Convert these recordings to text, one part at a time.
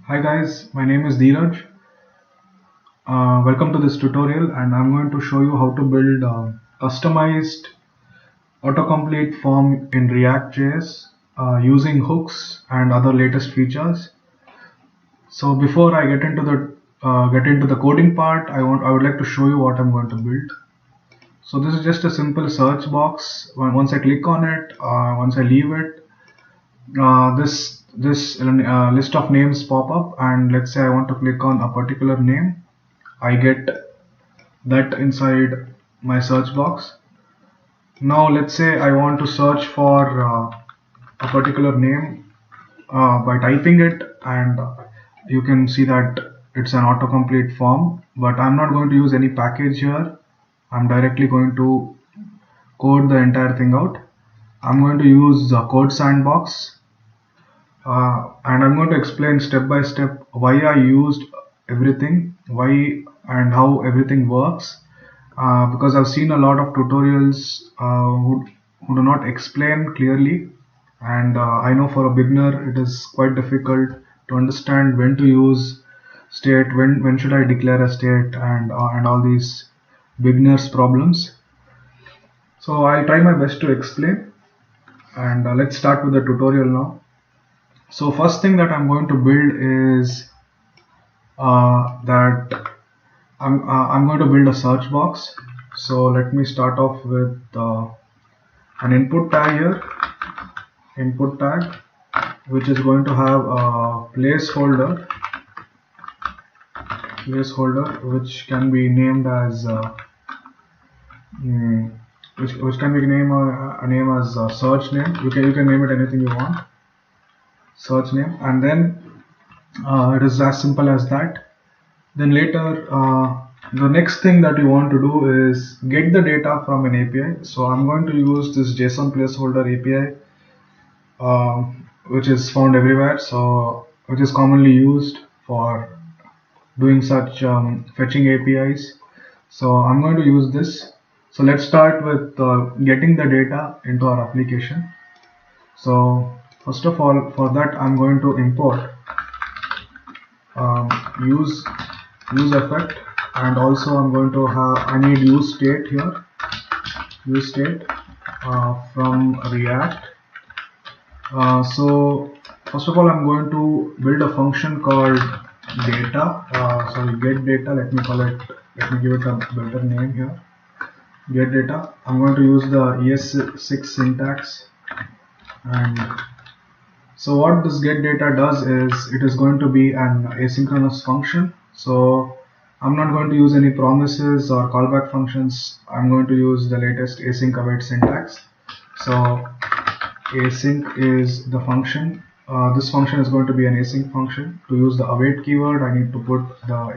Hi guys, my name is Dheeraj. Welcome to this tutorial and I'm going to show you how to build a customized autocomplete form in React.js using hooks and other latest features. So before I get into the coding part, I would like to show you what I'm going to build. So this is just a simple search box. Once I click on it, once I leave it, this list of names pop up, and let's say I want to click on a particular name. I get that inside my search box. Now let's say I want to search for a particular name by typing it, and you can see that it's an autocomplete form, but I'm not going to use any package here. I'm directly going to code the entire thing out. I'm going to use the code sandbox, and I'm going to explain step by step why I used everything, why and how everything works. Because I've seen a lot of tutorials who do not explain clearly, and I know for a beginner it is quite difficult to understand when to use state, when should I declare a state, and all these beginners problems. So I'll try my best to explain, and let's start with the tutorial now. So first thing that I'm going to build is that I'm going to build a search box. So let me start off with an input tag here, input tag, which is going to have a placeholder which can be named as mm, which can be named a name as search name. You can name it anything you want, search name, and then it is as simple as that. Then later, the next thing that you want to do is get the data from an API. So I'm going to use this JSON placeholder API, which is found everywhere. So which is commonly used for doing such fetching APIs. So I'm going to use this. So let's start with getting the data into our application. So first of all, for that I'm going to import um, use use effect, and also I'm going to have, I need use state here, use state from React. So first of all I'm going to build a function called data, sorry, get data. Let me give it a better name here, get data. I'm going to use the ES6 syntax. And so what this get data does is it is going to be an asynchronous function. So I'm not going to use any promises or callback functions. I'm going to use the latest async await syntax. So async is the function. This function is going to be an async function. To use the await keyword, I need to put the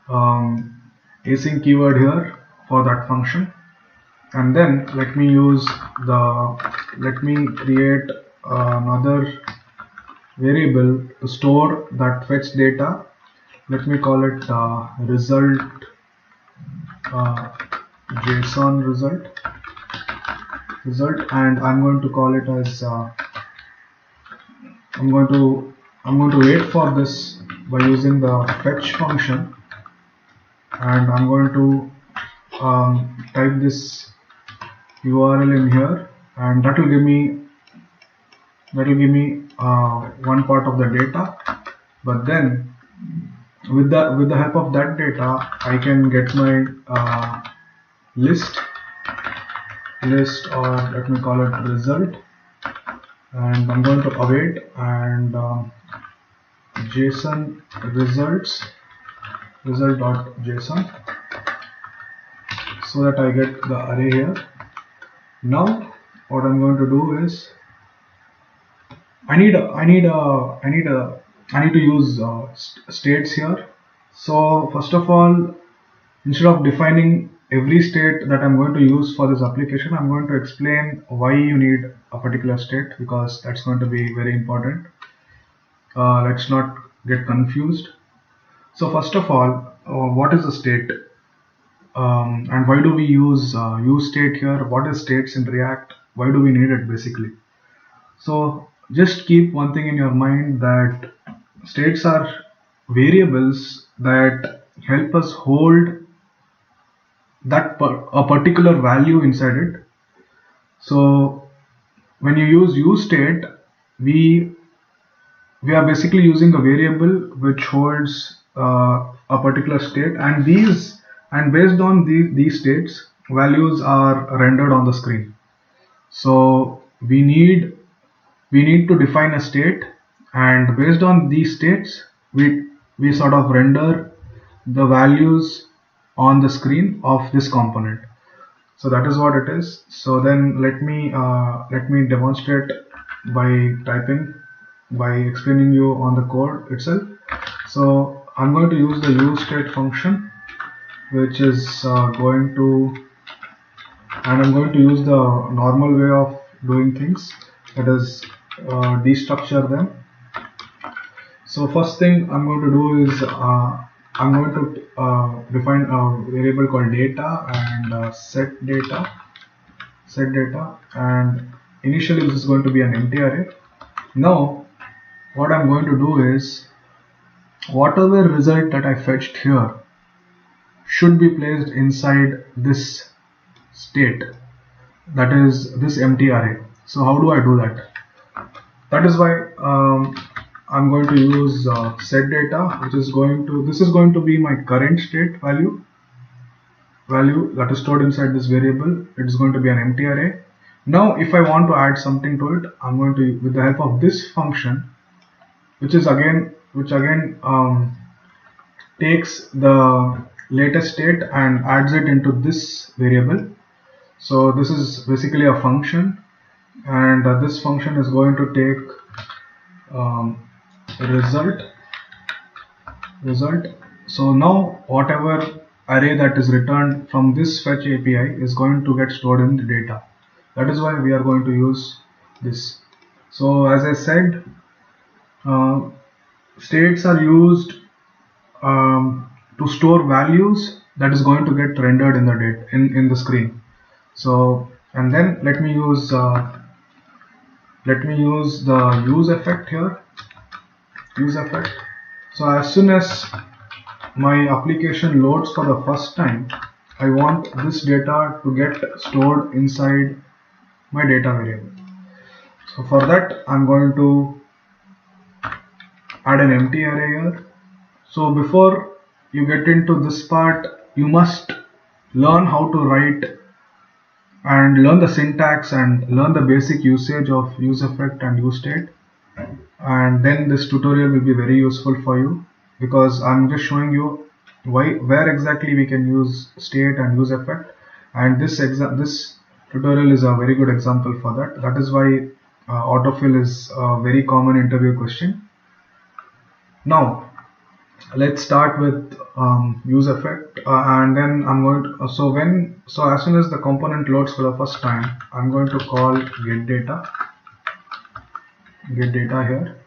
um, async keyword here for that function. And then let me create another variable to store that fetch data. Let me call it result, uh, JSON result, and I'm going to call it as I'm going to wait for this by using the fetch function, and I'm going to type this URL in here, and that will give me one part of the data. But then with the help of that data, I can get my list, or let me call it result, and I'm going to await and JSON result.json, so that I get the array here. Now what I'm going to do is I need to use states here. So first of all, instead of defining every state that I'm going to use for this application, I'm going to explain why you need a particular state, because that's going to be very important. Let's not get confused. So first of all, what is a state, and why do we use state here? What is states in React? Why do we need it basically? So just keep one thing in your mind, that states are variables that help us hold a particular value inside it. So when you use useState, we we are basically using a variable which holds a particular state, and based on these states, values are rendered on the screen. So we need to define a state, and based on these states, we sort of render the values on the screen of this component. So that is what it is. So then let me demonstrate by explaining you on the code itself. So I'm going to use the useState function, which is going to and I'm going to use the normal way of doing things, that is destructure them. So first thing I'm going to do is I'm going to define a variable called data and set data, and initially this is going to be an empty array. Now what I'm going to do is, whatever result that I fetched here should be placed inside this state, that is this empty array. So how do I do that? That is why I'm going to use set data, which is going to be my current state value that is stored inside this variable. It is going to be an empty array. Now if I want to add something to it, I'm going to, with the help of this function, which again takes the latest state and adds it into this variable. So this is basically a function, and this function is going to take result. So now whatever array that is returned from this fetch API is going to get stored in the data. That is why we are going to use this. So as I said, states are used to store values that is going to get rendered in the data in the screen. So, and then let me use the use effect here. So as soon as my application loads for the first time, I want this data to get stored inside my data variable. So for that, I'm going to add an empty array here. So before you get into this part, you must learn how to write and learn the syntax and learn the basic usage of useEffect and useState, and then this tutorial will be very useful for you, because I'm just showing you where exactly we can use state and useEffect, and this tutorial is a very good example for that. That is why autofill is a very common interview question. Now let's start with useEffect, and then I'm going to so as soon as the component loads for the first time, I'm going to call get data here.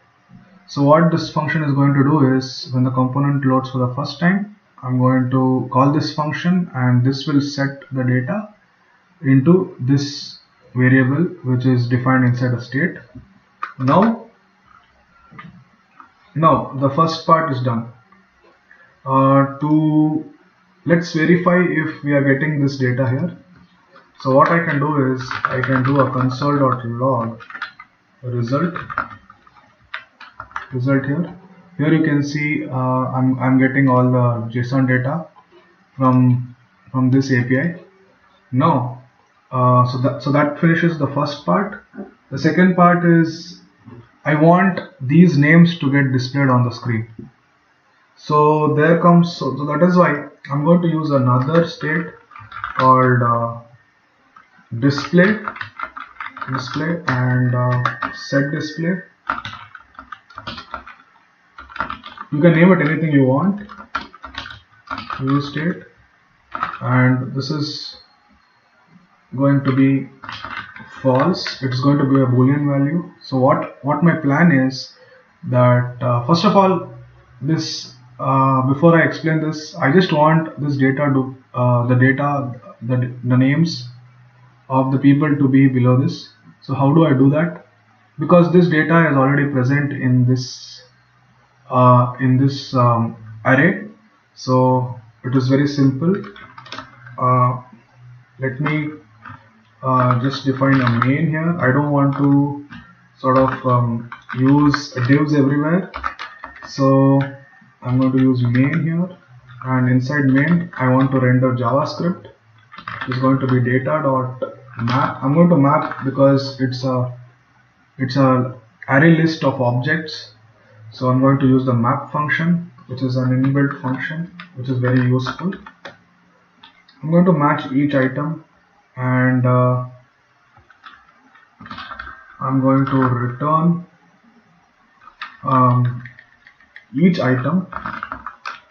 So what this function is going to do is, when the component loads for the first time, I'm going to call this function, and this will set the data into this variable which is defined inside a state. Now the first part is done. Let's verify if we are getting this data here. So what I can do is, I can do a console.log result here. Here you can see I'm getting all the JSON data from this API. Now so that finishes the first part. The second part is, I want these names to get displayed on the screen. So there comes, so that is why I'm going to use another state called display and set display. You can name it anything you want, use state, and this is going to be false. It's going to be a boolean value. So what my plan is that first of all, this before I explain this, I just want this data to the names of the people to be below this. So how do I do that? because this data is already present in this array. So it is very simple. Let me just define a main here. I don't want to sort of use divs everywhere, so I'm going to use main here, and inside main I want to render JavaScript. It's going to be data.map. I'm going to map because it's a array list of objects. So I'm going to use the map function, which is an inbuilt function, which is very useful. I'm going to match each item, and I'm going to return each item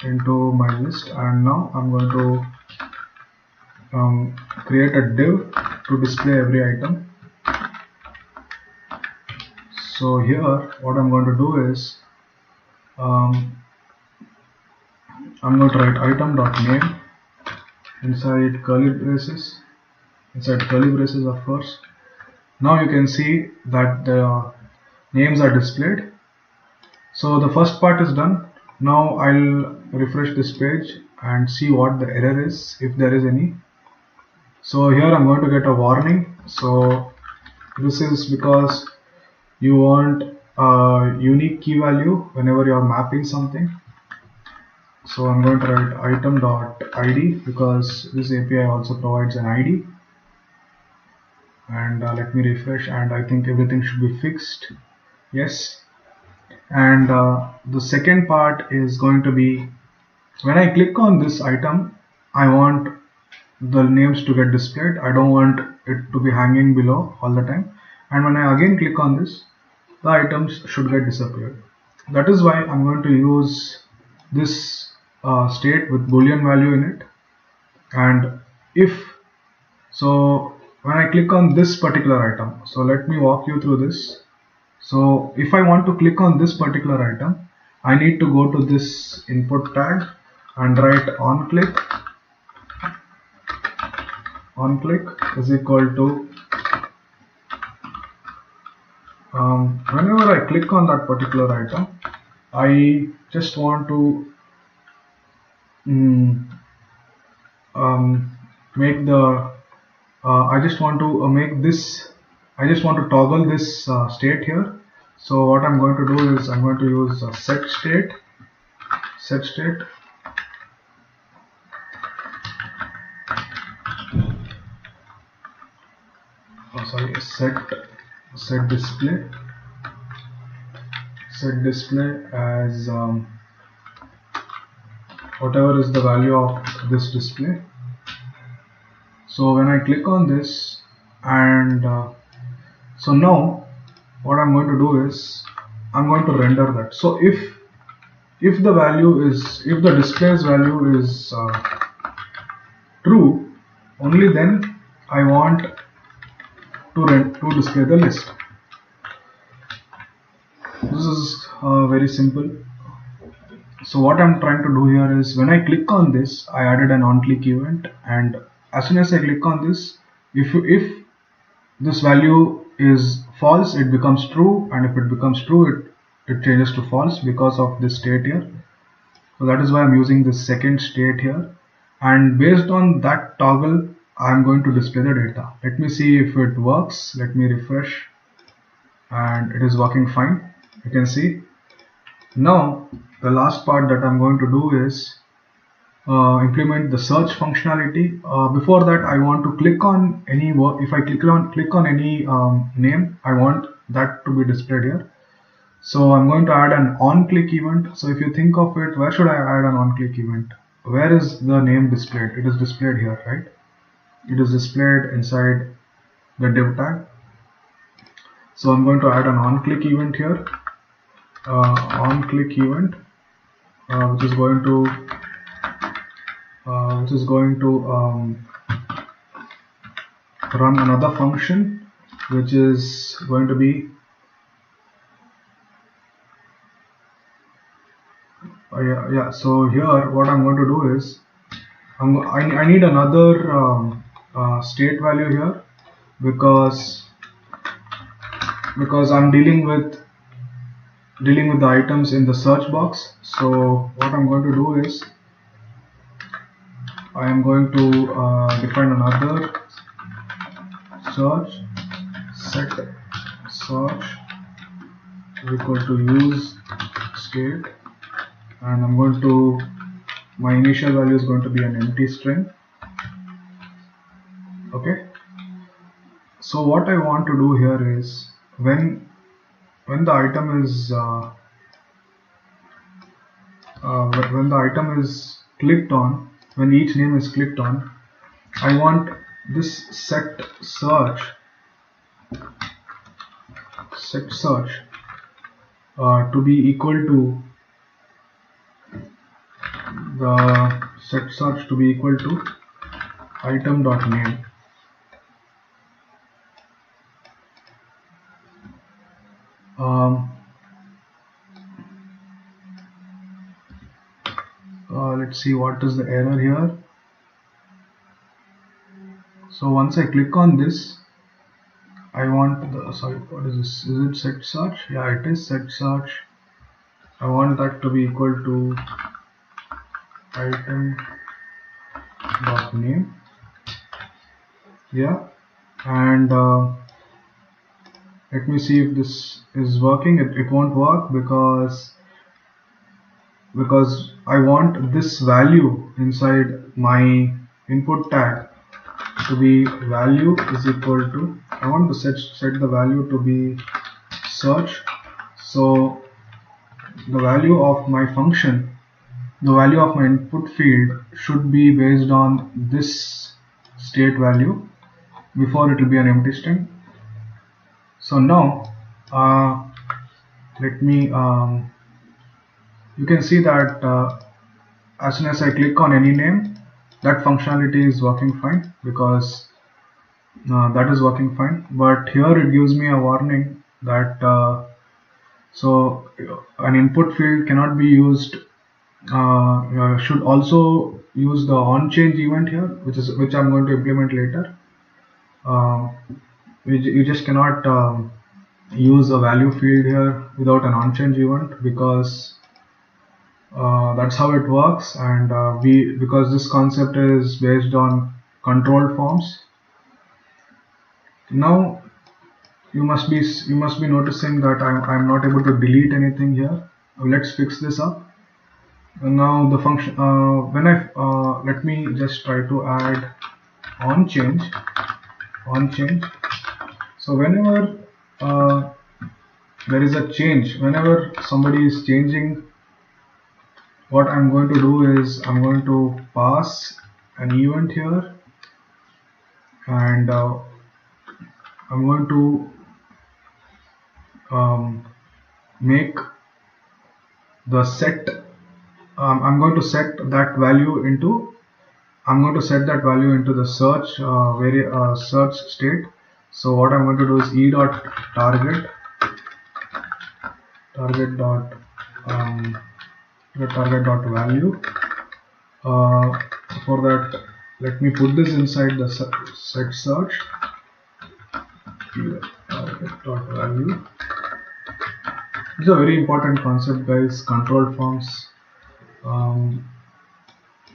into my list, and now I'm going to create a div to display every item. So here what I'm going to do is I'm going to write item.name inside curly braces, of course. Now you can see that the names are displayed. So the first part is done. Now I'll refresh this page and see what the error is, if there is any. So here I'm going to get a warning. So this is because you want a unique key value whenever you are mapping something. So I'm going to write item.id because this API also provides an ID. And let me refresh, and I think everything should be fixed. Yes. And the second part is going to be, when I click on this item, I want the names to get displayed. I don't want it to be hanging below all the time. And when I again click on this, the items should get disappeared. That is why I'm going to use this state with boolean value in it. And when I click on this particular item, so let me walk you through this. So if I want to click on this particular item, I need to go to this input tag and write onClick is equal to whenever I click on that particular item, I just want to I just want to toggle this state here. So what I'm going to do is I'm going to use set state set display as whatever is the value of this display. So when I click on this, and so now what I'm going to do is I'm going to render that. So if the display's value is true, only then I want to display the list. This is very simple. So what I'm trying to do here is, when I click on this, I added an onClick event, and as soon as I click on this, if this value is false, it becomes true, and if it becomes true, it changes to false because of this state here. So that is why I'm using this second state here, and based on that toggle, I'm going to display the data. Let me see if it works. Let me refresh, and it is working fine. You can see. Now the last part that I'm going to do is implement the search functionality. Before that, I want to click on any work. If I click on any name, I want that to be displayed here. So I'm going to add an onClick event. So if you think of it, where should I add an onClick event? Where is the name displayed? It is displayed here, right? It is displayed inside the div tag. So I'm going to add an onClick event here. onClick event, which is going to run another function, which is going to be so here what I'm going to do is I need another state value here, because because I'm dealing with the items in the search box. So what I'm going to do is I am going to define another search set search equal to use state, and I'm going to, my initial value is going to be an empty string. Okay, so what I want to do here is when the item is when the item is clicked on, when each name is clicked on, I want this set search to be equal to the set search to be equal to item.name. Let's see what is the error here. So once I click on this, I want the, sorry, what is this? Is it set search? Yeah, it is set search. I want that to be equal to item.name. Yeah, and let me see if this is working. It won't work because I want this value inside my input tag to be value is equal to, I want to set the value to be search. So the value of my function, the value of my input field should be based on this state value. Before it will be an empty string. So now let me you can see that as soon as I click on any name, that functionality is working fine, because that is working fine. But here it gives me a warning that so an input field cannot be used, should also use the onChange event here, which I'm going to implement later. You just cannot use a value field here without an onChange event, because that's how it works. And because this concept is based on controlled forms. Now you must be noticing that I'm not able to delete anything here. Let's fix this up. And now the function when I let me just try to add onChange. So whenever there is a change, whenever somebody is changing, what I'm going to do is I'm going to pass an event here, and I'm going to make the set, I'm going to set that value into, the search search state. So what I'm going to do is e.target dot value. For that, let me put this inside the set search target dot value. This is a very important concept, guys, controlled forms.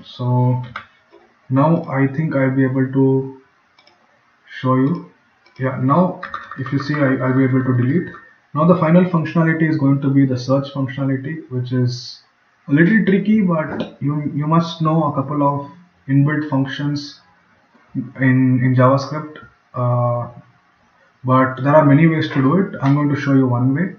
So now I think I'll be able to show you. Yeah, now if you see, I'll be able to delete. Now the final functionality is going to be the search functionality, which is a little tricky, but you must know a couple of inbuilt functions in JavaScript. But there are many ways to do it. I'm going to show you one way.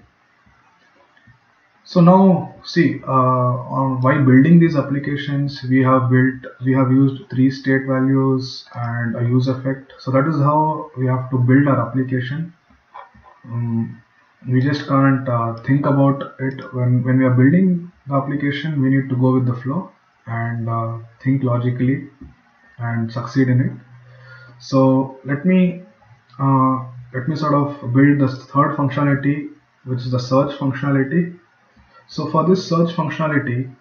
So now see, while building these applications, we have used 3 state values and a use effect. So that is how we have to build our application. We just can't think about it when we are building the application. We need to go with the flow and think logically and succeed in it. So let me sort of build the third functionality, which is the search functionality. So for this search functionality,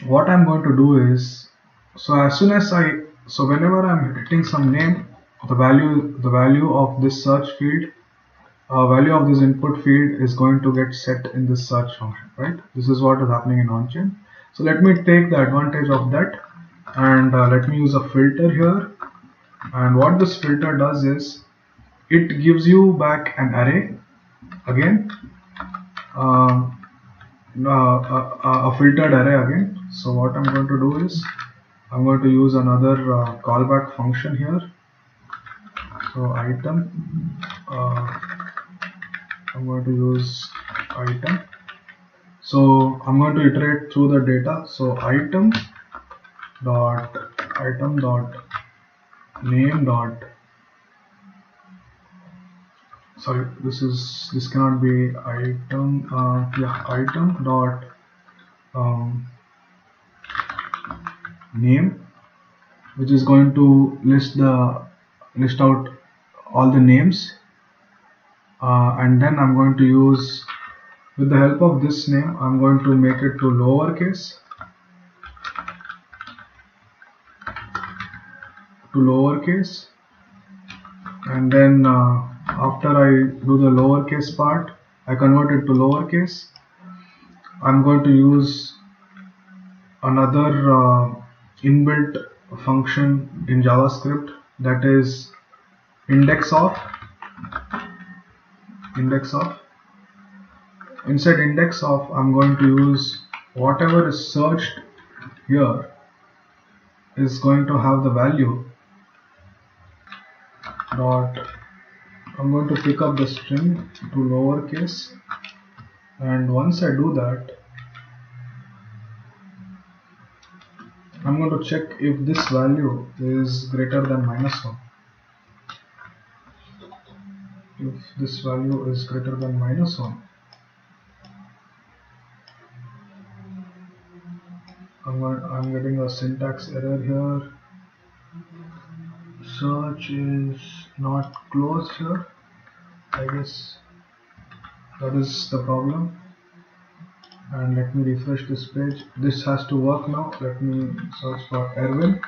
what I'm going to do is, so whenever I'm hitting some name, the value of this search field, value of this input field is going to get set in this search function, right? This is what is happening in OnChain. So let me take the advantage of that, and let me use a filter here. And what this filter does is it gives you back an array again, um, a filtered array again. So what I'm going to do is I'm going to use another callback function here. So item, I'm going to use item. So I'm going to iterate through the data. So item dot name dot, sorry, this cannot be item, yeah, item dot name, which is going to list out all the names, and then I'm going to use, with the help of this name, I'm going to make it to lowercase, and then after I do the lowercase part, I convert it to lowercase. I'm going to use another inbuilt function in JavaScript, that is index of. Inside index of, I'm going to use whatever is searched here is going to have the value dot, I'm going to pick up the string to lowercase, and once I do that, I'm going to check if this value is greater than -1. If this value is greater than -1, I'm getting a syntax error here. Search is not closed here. I guess that is the problem. And let me refresh this page. This has to work now. Let me search for Erwin.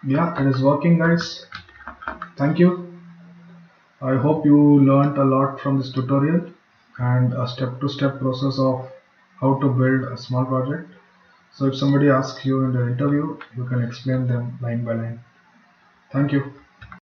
Yeah, it is working, guys. Thank you. I hope you learned a lot from this tutorial and a step-to-step process of how to build a small project. So if somebody asks you in the interview, you can explain them line by line. Thank you.